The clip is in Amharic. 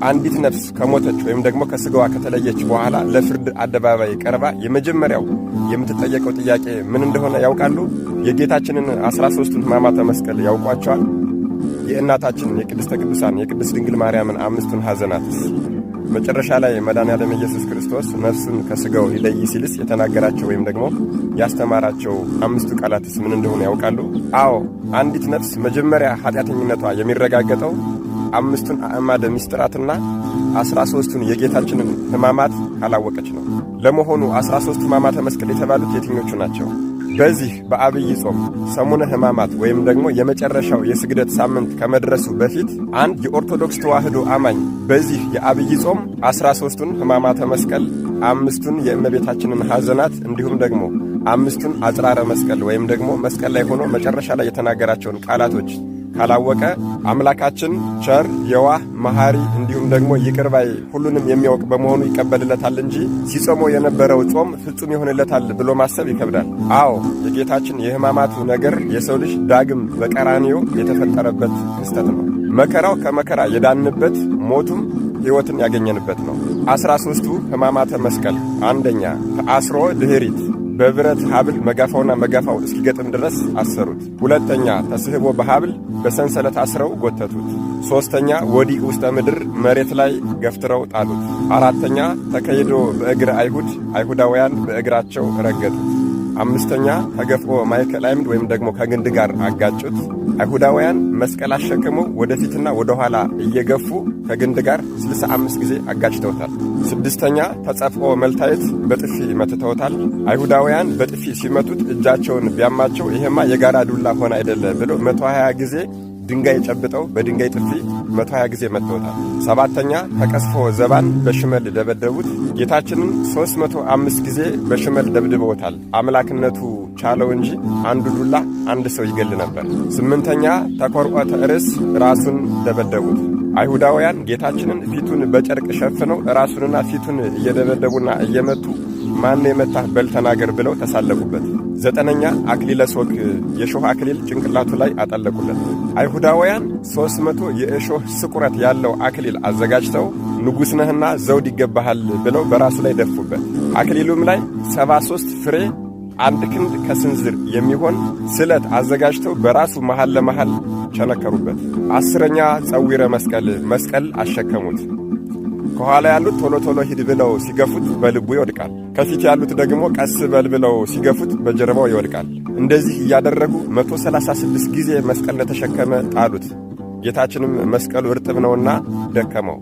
አንዲት ነፍስ ከሞተች ወይም ደግሞ ከስጋዋ ከተለየች በኋላ ለፍርድ አደባባይ ቀርባ የመጀመሪያው የምትጠየቀው ጥያቄ ምን እንደሆነ ያውቃሉ? የጌታችንን 13ቱን ሕማማተ መስቀል ያውቋቸዋል? የእናታችን የቅድስተ ቅዱሳን የቅድስት ድንግል ማርያምን 5ቱን ሐዘናትስ? መጨረሻ ላይ መድኃኔዓለም ኢየሱስ ክርስቶስ ነፍሱን ከስጋው ሊለይ ሲልስ የተናገራቸው ወይም ደግሞ ያስተማራቸው 5ቱ ቃላትስ ምን እንደሆነ ያውቃሉ? አዎ፣ አንዲት ነፍስ መጀመሪያ ኃጢአተኝነቷ የሚረጋገጠው 5ቱን አዕማደ ምስጢራትና 13ቱን የጌታችንን ሕማማት ካላወቀች ነው። ለመሆኑ 13ቱ ሕማማተ መስቀል የተባሉት የትኞቹ ናቸው? በዚህ በአብይ ጾም ሰሙነ ሕማማት ወይም ደግሞ የመጨረሻው የስግደት ሳምንት ከመድረሱ በፊት አንድ የኦርቶዶክስ ተዋሕዶ አማኝ በዚህ የአብይ ጾም 13ቱን ሕማማተ መስቀል፣ 5ቱን የእመቤታችንን ሐዘናት እንዲሁም ደግሞ 5ቱን አጽራረ መስቀል ወይም ደግሞ መስቀል ላይ ሆኖ መጨረሻ ላይ የተናገራቸውን ቃላቶች ካላወቀ አምላካችን ቸር የዋህ መሐሪ እንዲሁም ደግሞ ይቅር ባይ ሁሉንም የሚያውቅ በመሆኑ ይቀበልለታል እንጂ ሲጾመው የነበረው ጾም ፍጹም ይሆንለታል ብሎ ማሰብ ይከብዳል። አዎ የጌታችን የሕማማቱ ነገር የሰው ልጅ ዳግም በቀራንዮ የተፈጠረበት ክስተት ነው። መከራው ከመከራ የዳንበት፣ ሞቱም ሕይወትን ያገኘንበት ነው። 13ቱ ሕማማተ መስቀል፣ አንደኛ ተአስሮ ድኅሪት በብረት ሐብል መጋፋውና መጋፋው እስኪገጥም ድረስ አሰሩት። ሁለተኛ ተስህቦ በሐብል በሰንሰለት አስረው ጎተቱት። ሦስተኛ ወዲህ ውስተ ምድር መሬት ላይ ገፍትረው ጣሉት። አራተኛ ተከይዶ በእግር አይሁዳውያን በእግራቸው ረገጡት። 5ኛ ተገፍኦ ማእከለ ዓምድ ወይም ደግሞ ከግንድ ጋር አጋጩት። አይሁዳውያን መስቀል አሸክመው ወደፊትና ወደ ኋላ እየገፉ ከግንድ ጋር 65 ጊዜ አጋጭተውታል። 6ኛ ተጸፍኦ መልታየት በጥፊ መትተውታል። አይሁዳውያን በጥፊ ሲመቱት እጃቸውን ቢያማቸው ይሄማ የጋራ ዱላ ሆነ አይደለ ብለው 120 ጊዜ ድንጋይ ጨብጠው በድንጋይ ጥፊ 120 ጊዜ መትተውታል። 7ኛ ተቀስፎ ዘባን በሽመል ደበደቡት። ጌታችንን 305 ጊዜ በሽመል ደብድበውታል። አምላክነቱ ቻለው እንጂ አንዱ ዱላ አንድ ሰው ይገል ነበር። 8ኛ ተኰርዖተ ርእስ ራሱን ደበደቡት። አይሁዳውያን ጌታችንን ፊቱን በጨርቅ ሸፍነው ራሱንና ፊቱን እየደበደቡና እየመቱ ማን የመታህ በል ተናገር ብለው ተሳለቁበት። 9ኛ አክሊለ ሦክ የሾህ አክሊል ጭንቅላቱ ላይ አጠለቁለት። አይሁዳውያን 300 የእሾህ ስቁረት ያለው አክሊል አዘጋጅተው ንጉሥ ነህና ዘውድ ይገባሃል ብለው በራሱ ላይ ደፉበት። አክሊሉም ላይ 73 ፍሬ 1 ክንድ ከስንዝር የሚሆን ስለት አዘጋጅተው በራሱ መሃል ለመሃል ቸነከሩበት። 10ኛ ጸዊረ መስቀል አሸከሙት። ከኋላ ያሉት ቶሎ ቶሎ ሂድ ብለው ሲገፉት በልቡ ይወድቃል። ከፊት ያሉት ደግሞ ቀስ በል ብለው ሲገፉት በጀርባው ይወድቃል። እንደዚህ እያደረጉ 136 ጊዜ መስቀል ለተሸከመ ጣሉት። ጌታችንም መስቀሉ እርጥብ ነውና ደከመው።